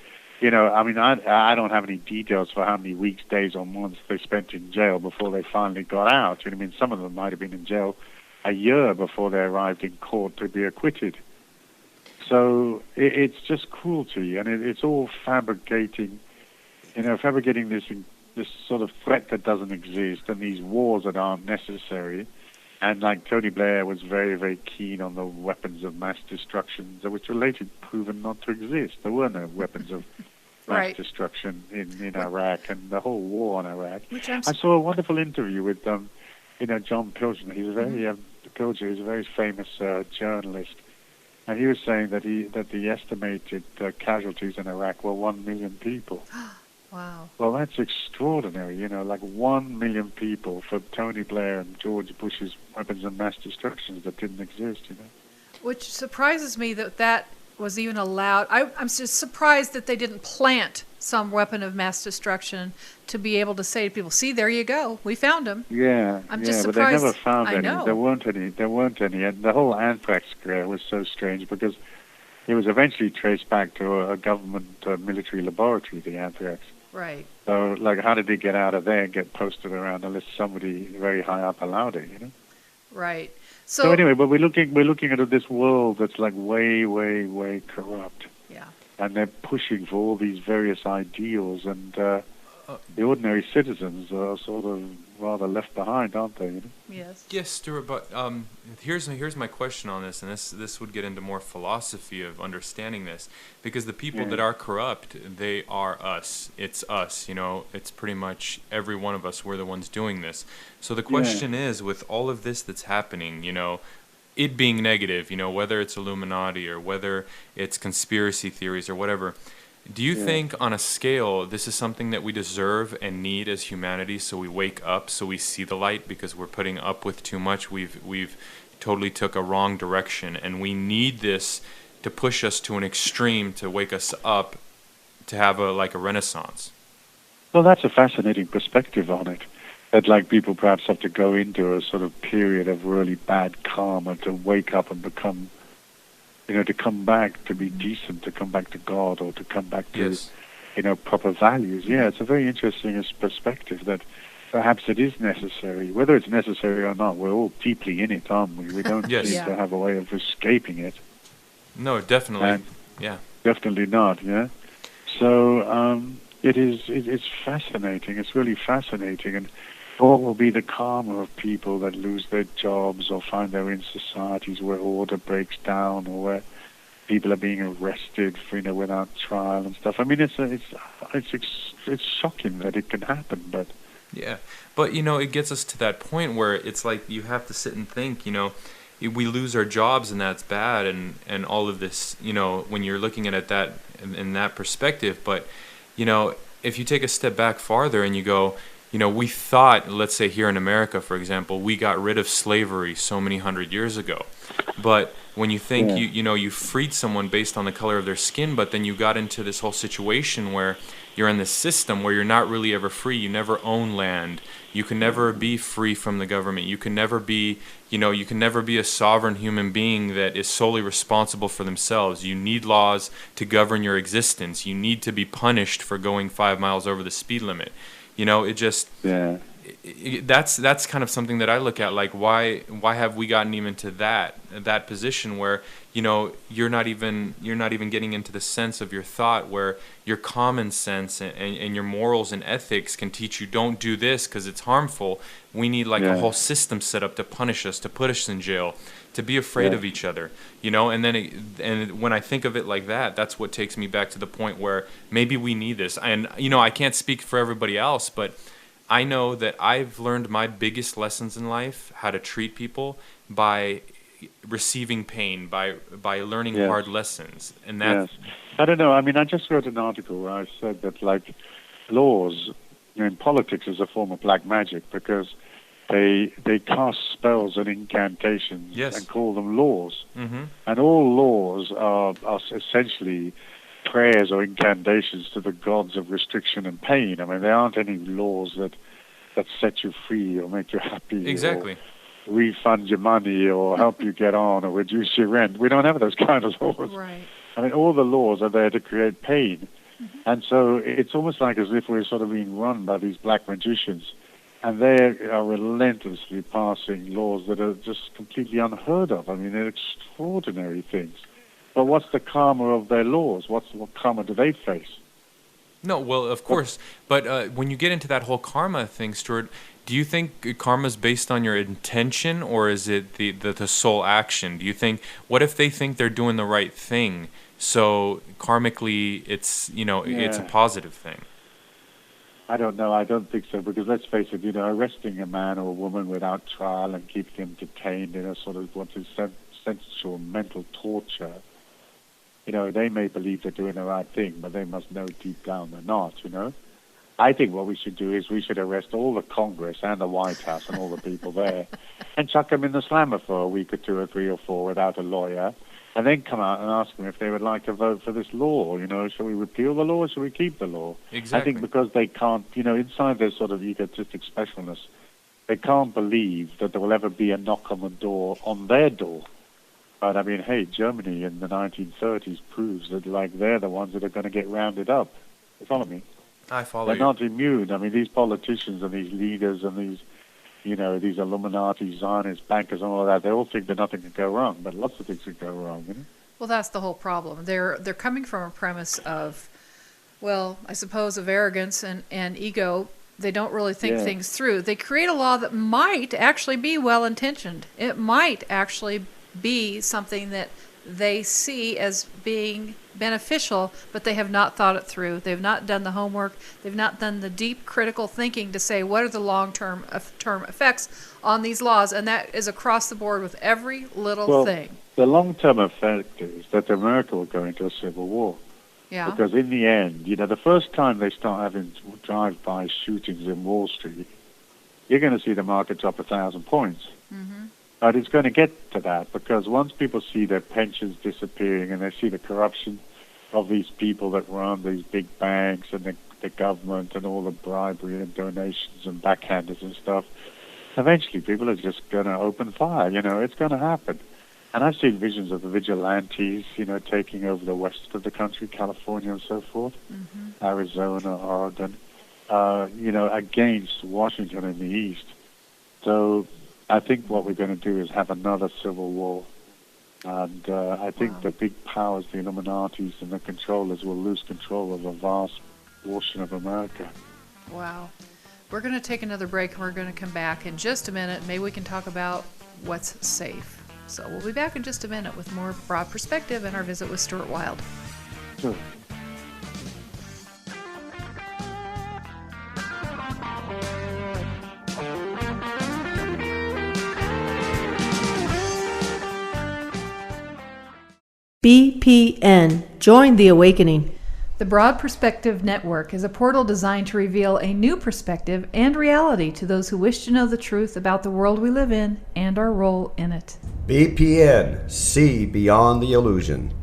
You know, I mean, I don't have any details for how many weeks, days, or months they spent in jail before they finally got out. You know, I mean, some of them might have been in jail a year before they arrived in court to be acquitted. So it's just cruelty, and it's all fabricating this sort of threat that doesn't exist, and these wars that aren't necessary. And like Tony Blair was very, very keen on the weapons of mass destruction, which were later proven not to exist. There were no weapons of mass Right. destruction in Iraq and the whole war on Iraq. Which I'm I saw a wonderful interview with John Pilger. He's a very Pilger is a very famous journalist, and he was saying that the estimated casualties in Iraq were 1 million people. Wow. Well, that's extraordinary, like 1 million people for Tony Blair and George Bush's weapons of mass destruction that didn't exist, Which surprises me that was even allowed. I'm just surprised that they didn't plant some weapon of mass destruction to be able to say to people, see, there you go, we found him. Yeah, I'm just but surprised. they never found I any. know. There weren't any, and the whole anthrax scare was so strange because it was eventually traced back to a government military laboratory, the anthrax. Right. So, like, how did it get out of there and get posted around unless somebody very high up allowed it, Right. So anyway, but we're looking at this world that's like way, way, way corrupt. Yeah. And they're pushing for all these various ideals, and the ordinary citizens are sort of rather left behind, aren't they? Yes. Yes, Stuart, but here's my question on this, and this would get into more philosophy of understanding this, because the people that are corrupt, they are us. It's us, it's pretty much every one of us, we're the ones doing this. So the question is, with all of this that's happening, it being negative, whether it's Illuminati or whether it's conspiracy theories or whatever, do you think on a scale this is something that we deserve and need as humanity, so we wake up, so we see the light, because we're putting up with too much, we've totally took a wrong direction, and we need this to push us to an extreme to wake us up to have a renaissance? Well, that's a fascinating perspective on it. That like people perhaps have to go into a sort of period of really bad karma to wake up and become, to come back to be decent, to come back to God, or to come back to, proper values. Yeah, it's a very interesting perspective that perhaps it is necessary. Whether it's necessary or not, we're all deeply in it, aren't we? We don't seem to have a way of escaping it. No, definitely. Definitely not, yeah. So it's fascinating. It's really fascinating. And what will be the karma of people that lose their jobs or find they're in societies where order breaks down, or where people are being arrested for, without trial and stuff? I mean, it's shocking that it can happen, but but it gets us to that point where it's like you have to sit and think, we lose our jobs and that's bad, and all of this, when you're looking at it that in that perspective. But if you take a step back farther and you go, we thought, let's say here in America, for example, we got rid of slavery so many hundred years ago. But when you think you freed someone based on the color of their skin, but then you got into this whole situation where you're in this system where you're not really ever free. You never own land. You can never be free from the government. You can never be, you can never be a sovereign human being that is solely responsible for themselves. You need laws to govern your existence. You need to be punished for going 5 miles over the speed limit. It just that's kind of something that I look at, like why have we gotten even to that position where you're not even getting into the sense of your thought, where your common sense and your morals and ethics can teach you, don't do this because it's harmful. We need a whole system set up to punish us, to put us in jail, to be afraid of each other, and then and when I think of it like that, that's what takes me back to the point where maybe we need this. And I can't speak for everybody else, but I know that I've learned my biggest lessons in life, how to treat people, by receiving pain, by learning Yes. hard lessons, and that. Yes. I don't know. I mean, I just wrote an article where I said that, like, laws in politics is a form of black magic because they cast spells and incantations Yes. and call them laws. Mm-hmm. And all laws are essentially prayers or incantations to the gods of restriction and pain. I mean, there aren't any laws that set you free or make you happy. Exactly. Or refund your money or help you get on or reduce your rent. We don't have those kind of laws. Right. I mean, all the laws are there to create pain. And so it's almost like as if we're sort of being run by these black magicians. And they are relentlessly passing laws that are just completely unheard of. I mean, they're extraordinary things. But what's the karma of their laws? What karma do they face? No, well, of course. But when you get into that whole karma thing, Stuart, do you think karma is based on your intention, or is it the sole action? Do you think, what if they think they're doing the right thing? So karmically, it's, it's a positive thing. I don't know. I don't think so, because let's face it, arresting a man or a woman without trial and keeping them detained in a sort of what is sensual mental torture, they may believe they're doing the right thing, but they must know deep down they're not, I think what we should do is we should arrest all the Congress and the White House and all the people there and chuck them in the slammer for a week or 2 or 3 or 4 without a lawyer, and then come out and ask them if they would like to vote for this law. Shall we repeal the law or shall we keep the law? Exactly. I think because they can't, inside their sort of egotistic specialness, they can't believe that there will ever be a knock on the door, on their door. But I mean, hey, Germany in the 1930s proves that, they're the ones that are going to get rounded up. You follow me? I follow They're you. not immune. I mean, these politicians and these leaders and these, these Illuminati, Zionist bankers and all of that, they all think that nothing can go wrong, but lots of things can go wrong, Well, that's the whole problem. They're coming from a premise of, well, I suppose of arrogance and ego. They don't really think things through. They create a law that might actually be well-intentioned. It might actually be something that they see as being beneficial, but they have not thought it through. They've not done the homework. They've not done the deep critical thinking to say what are the long-term term effects on these laws, and that is across the board with every little thing. The long-term effect is that America will go into a civil war. Yeah. Because in the end, the first time they start having drive-by shootings in Wall Street, you're going to see the market drop 1,000 points. Mm-hmm. But it's going to get to that, because once people see their pensions disappearing and they see the corruption of these people that run these big banks and the government and all the bribery and donations and backhanders and stuff, eventually people are just going to open fire. It's going to happen. And I've seen visions of the vigilantes, taking over the west of the country, California and so forth, Arizona, Oregon, against Washington in the east. So I think what we're going to do is have another civil war. And I think the big powers, the Illuminatis and the controllers, will lose control of a vast portion of America. Wow. We're going to take another break, and we're going to come back in just a minute. Maybe we can talk about what's safe. So we'll be back in just a minute with more Broad Perspective and our visit with Stuart Wilde. Sure. BPN. Join the awakening. The Broad Perspective Network is a portal designed to reveal a new perspective and reality to those who wish to know the truth about the world we live in and our role in it. BPN. See beyond the illusion.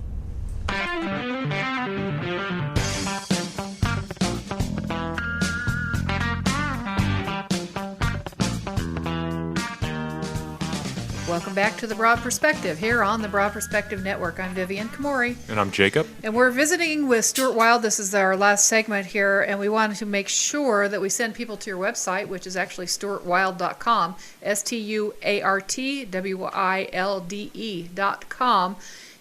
Welcome back to The Broad Perspective here on the Broad Perspective Network. I'm Vivian Komori. And I'm Jakub. And we're visiting with Stuart Wilde. This is our last segment here, and we wanted to make sure that we send people to your website, which is actually stuartwilde.com, StuartWilde.com.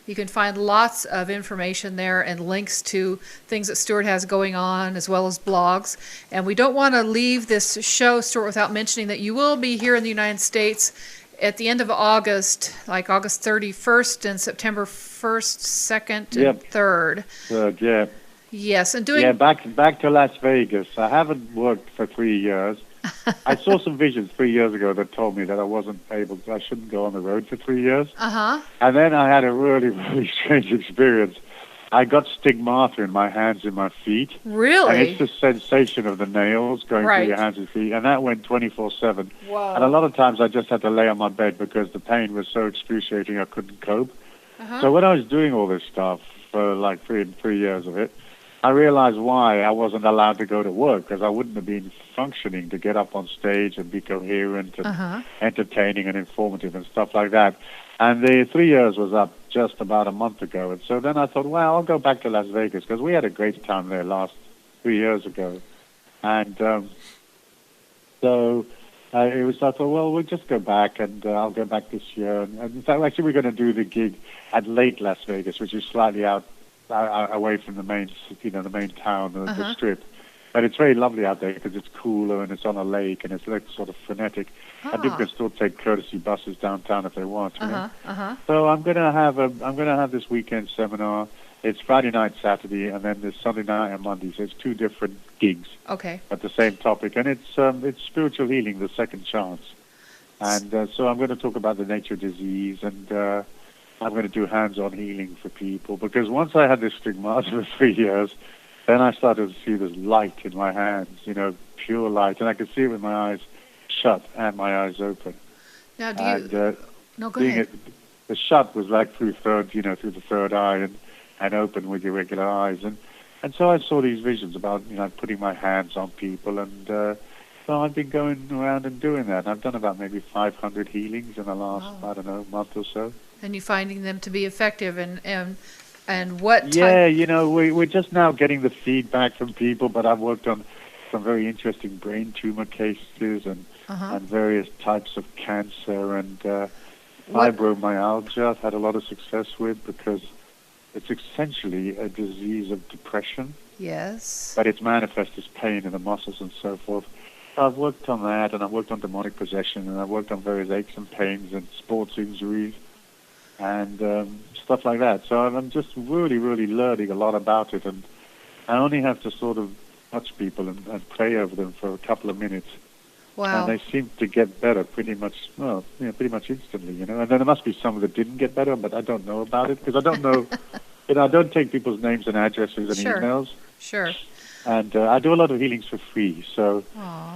You can find lots of information there and links to things that Stuart has going on, as well as blogs. And we don't want to leave this show, Stuart, without mentioning that you will be here in the United States at the end of August, like August 31st and September 1st, 2nd, and 3rd. Good, yeah. Yes, and doing... Yeah, back to Las Vegas. I haven't worked for 3 years. I saw some visions 3 years ago that told me that I shouldn't go on the road for 3 years. Uh-huh. And then I had a really, really strange experience. I got stigmata in my hands and my feet. Really? And it's the sensation of the nails going through your hands and feet. And that went 24/7. Whoa. And a lot of times I just had to lay on my bed because the pain was so excruciating I couldn't cope. Uh-huh. So when I was doing all this stuff for like three years of it, I realized why I wasn't allowed to go to work, because I wouldn't have been functioning to get up on stage and be coherent and entertaining and informative and stuff like that. And the 3 years was up just about a month ago. And so then I thought, well, I'll go back to Las Vegas, because we had a great time there last 3 years ago. And I thought, well, we'll just go back, and I'll go back this year. And in fact, actually, we're going to do the gig at Lake Las Vegas, which is slightly out away from the main, the main town, the strip. But it's very lovely out there because it's cooler and it's on a lake and it's like sort of frenetic. And people can still take courtesy buses downtown if they want. You know? So I'm gonna have this weekend seminar. It's Friday night, Saturday, and then there's Sunday night and Monday. So it's 2 different gigs. Okay. At the same topic, and it's spiritual healing, the second chance. And so I'm going to talk about the nature of disease, and I'm going to do hands-on healing for people, because once I had this stigmata for 3 years, then I started to see this light in my hands, pure light, and I could see it with my eyes shut and my eyes open. Now, no, go seeing ahead. The shut was like through the third eye, and open with your regular eyes, and so I saw these visions about putting my hands on people, and so I've been going around and doing that. I've done about maybe 500 healings in the last month or so. And you finding them to be effective, and what type? Yeah, we're just now getting the feedback from people, but I've worked on some very interesting brain tumor cases and various types of cancer and fibromyalgia I've had a lot of success with, because it's essentially a disease of depression. Yes. But it's manifest as pain in the muscles and so forth. So I've worked on that, and I've worked on demonic possession, and I've worked on various aches and pains and sports injuries and stuff like that. So I'm just really, really learning a lot about it, and I only have to sort of touch people and pray over them for a couple of minutes. Wow. And they seem to get better pretty much instantly, And then there must be some that didn't get better, but I don't know about it, because I don't know, I don't take people's names and addresses and emails. Sure. And I do a lot of healings for free. So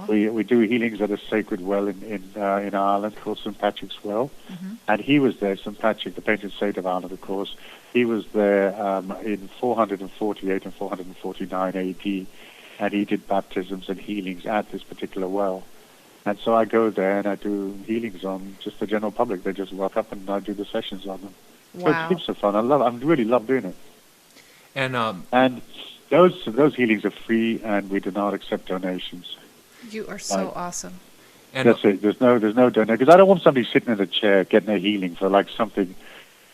we do healings at a sacred well in Ireland called St. Patrick's Well. And he was there, St. Patrick, the patron saint of Ireland, of course. He was there in 448 and 449 AD, and he did baptisms and healings at this particular well. And so I go there and I do healings on just the general public. They just walk up and I do the sessions on them. Wow. So it's heaps of fun. I really love doing it. And those healings are free, and we do not accept donations. You are so awesome. And that's it. There's no donation, because I don't want somebody sitting in a chair getting a healing for like something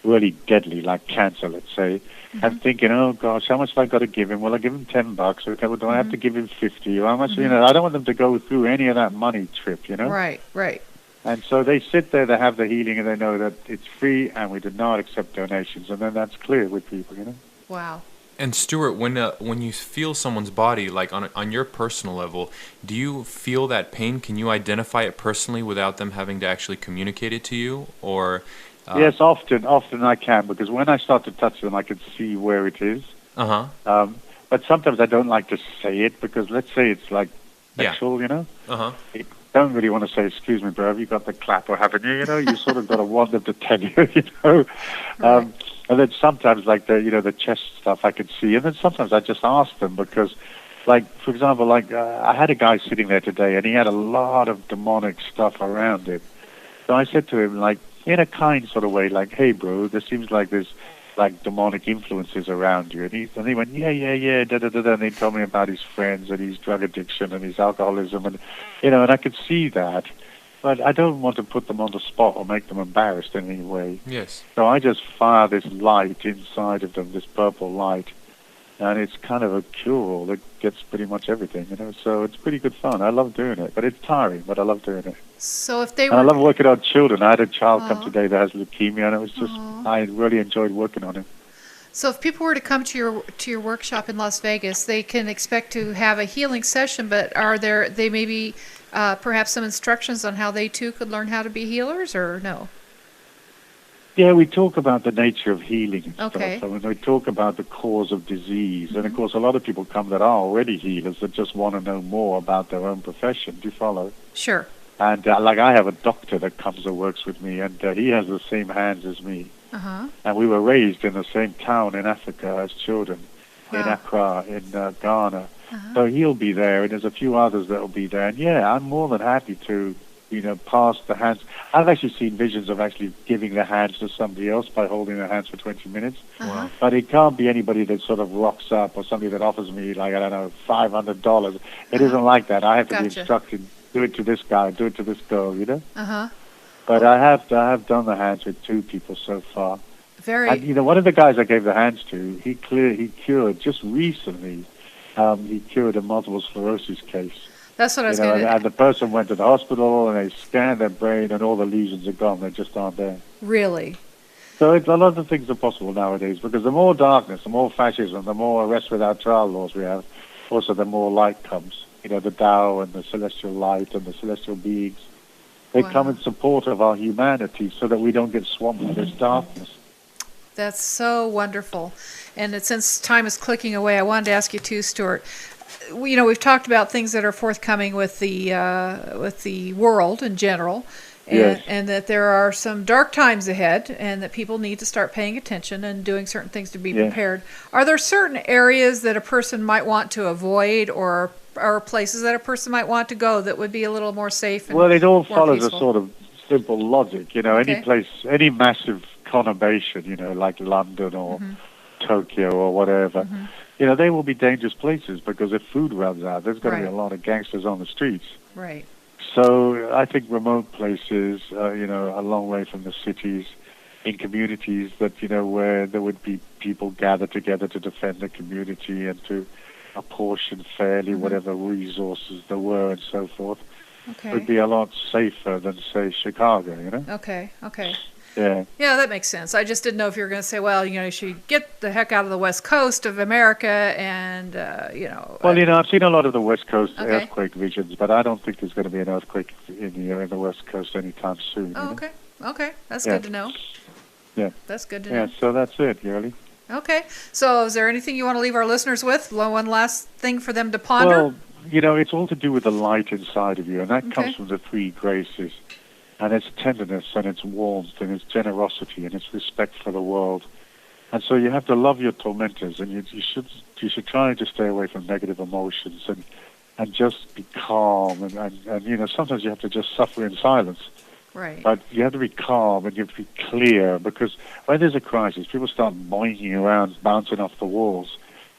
really deadly, like cancer, let's say, and thinking, oh gosh, how much have I got to give him? Well, I give him $10. Okay, well, do I have to give him 50? Or how much? I don't want them to go through any of that money trip. Right. And so they sit there, they have the healing, and they know that it's free, and we do not accept donations, and then that's clear with people. Wow. And Stuart, when you feel someone's body, like on your personal level, do you feel that pain? Can you identify it personally without them having to actually communicate it to you, or? Yes, often I can, because when I start to touch them, I can see where it is. But sometimes I don't like to say it, because let's say it's like sexual, You don't really want to say, excuse me, bro, have you got the clapper, haven't you? You sort of got to want them to tell you, Right. And then sometimes, like the chest stuff, I can see, and then sometimes I just ask them, because, like, for example, I had a guy sitting there today, and he had a lot of demonic stuff around him. So I said to him, like, in a kind sort of way, like, hey, bro, there seems like there's like demonic influences around you. And he went, yeah, da-da-da-da. And he told me about his friends and his drug addiction and his alcoholism. And, and I could see that. But I don't want to put them on the spot or make them embarrassed in any way. Yes. So I just fire this light inside of them, this purple light. And it's kind of a cure-all that gets pretty much everything, So it's pretty good fun. I love doing it. But it's tiring, but I love doing it. So if they And I were... love working on children. I had a child come today that has leukemia, and it was just, I really enjoyed working on him. So if people were to come to your workshop in Las Vegas, they can expect to have a healing session, but they maybe perhaps some instructions on how they too could learn how to be healers, or no? Yeah, we talk about the nature of healing and Okay. stuff. And we talk about the cause of disease. And, of course, a lot of people come that are already healers that just want to know more about their own profession. Do you follow? Sure. And, like, I have a doctor that comes and works with me, and he has the same hands as me. Uh-huh. And we were raised in the same town in Africa as children, in Wow. Accra, in Ghana. So he'll be there, and there's a few others that will be there. And, yeah, I'm more than happy to, pass the hands. I've actually seen visions of actually giving the hands to somebody else by holding their hands for 20 minutes. Uh-huh. But it can't be anybody that sort of rocks up or somebody that offers me, like, I don't know, $500. It isn't like that. I have to be Gotcha. instructed, do it to this guy, do it to this girl, Uh-huh. But I have done the hands with 2 people so far. Very. And, one of the guys I gave the hands to, he cured just recently. He cured a multiple sclerosis case. That's what I was You know, going and to... the person went to the hospital and they scanned their brain and all the lesions are gone. They just aren't there. Really? So a lot of things are possible nowadays because the more darkness, the more fascism, the more arrest without trial laws we have, also the more light comes. The Tao and the celestial light and the celestial beings. They Wow. come in support of our humanity so that we don't get swamped with this darkness. That's so wonderful. And since time is clicking away, I wanted to ask you too, Stuart. We've talked about things that are forthcoming with the world in general, Yes. and that there are some dark times ahead, and that people need to start paying attention and doing certain things to be Yeah. prepared. Are there certain areas that a person might want to avoid, or places that a person might want to go that would be a little more safe? And Well, it all more follows peaceful? a sort of simple logic. Okay. Any place, any massive conurbation, like London or Tokyo or whatever, they will be dangerous places because if food runs out, there's going to be a Right. lot of gangsters on the streets. Right. So I think remote places, a long way from the cities, in communities that, where there would be people gathered together to defend the community and to apportion fairly whatever resources there were and so forth, would Okay. be a lot safer than, say, Chicago, Okay. Okay. Yeah. Yeah, that makes sense. I just didn't know if you were going to say, well, you should get the heck out of the west coast of America and, Well, I've seen a lot of the West Coast Okay. earthquake visions, but I don't think there's going to be an earthquake in the West Coast anytime soon. Oh, okay. Okay. That's Yeah. good to know. Yeah. That's good to Yeah, know. so that's it, really. Okay. So is there anything you want to leave our listeners with? One last thing for them to ponder? Well, it's all to do with the light inside of you, and that Okay. comes from the 3 graces. And it's tenderness, and it's warmth, and it's generosity, and it's respect for the world. And so you have to love your tormentors, and you should try to stay away from negative emotions and just be calm. And sometimes you have to just suffer in silence. Right. But you have to be calm and you have to be clear, because when there's a crisis, people start boinging around, bouncing off the walls.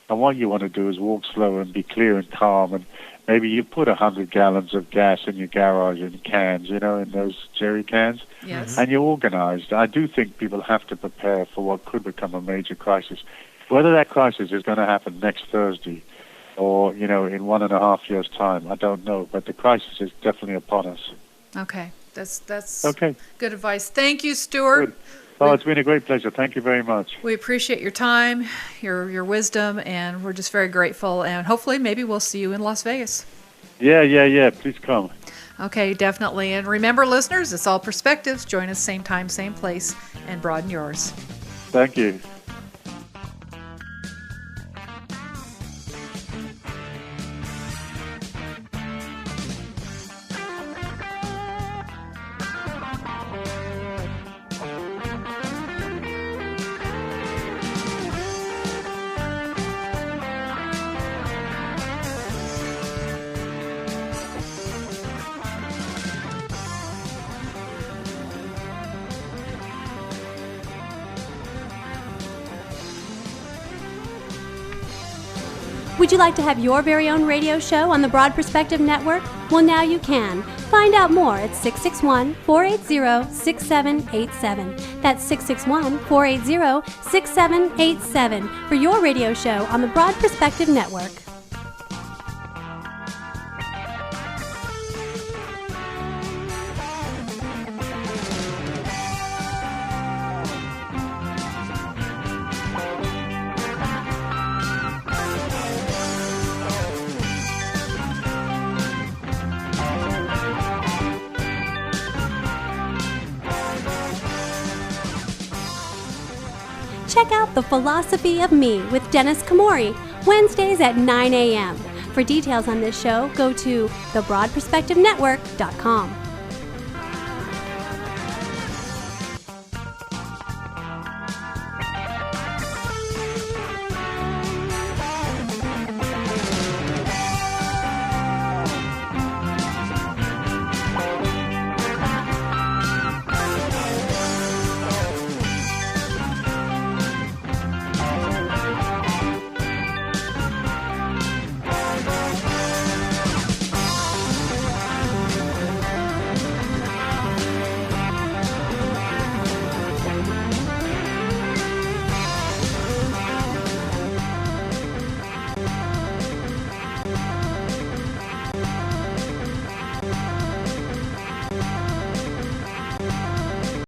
And what you want to do is walk slow and be clear and calm. And maybe you put 100 gallons of gas in your garage in cans, in those jerry cans. Yes. And you're organized. I do think people have to prepare for what could become a major crisis. Whether that crisis is going to happen next Thursday or, in 1.5 years' time, I don't know. But the crisis is definitely upon us. Okay. That's Okay. good advice. Thank you, Stuart. Good. Oh, it's been a great pleasure. Thank you very much. We appreciate your time, your wisdom, and we're just very grateful. And hopefully, maybe we'll see you in Las Vegas. Yeah. Please come. Okay, definitely. And remember, listeners, it's all perspectives. Join us same time, same place, and broaden yours. Thank you. Would you like to have your very own radio show on the Broad Perspective Network? Well, now you can. Find out more at 661-480-6787. That's 661-480-6787 for your radio show on the Broad Perspective Network. check out The Philosophy of Me with Dennis Komori, Wednesdays at 9 a.m. For details on this show, go to thebroadperspectivenetwork.com.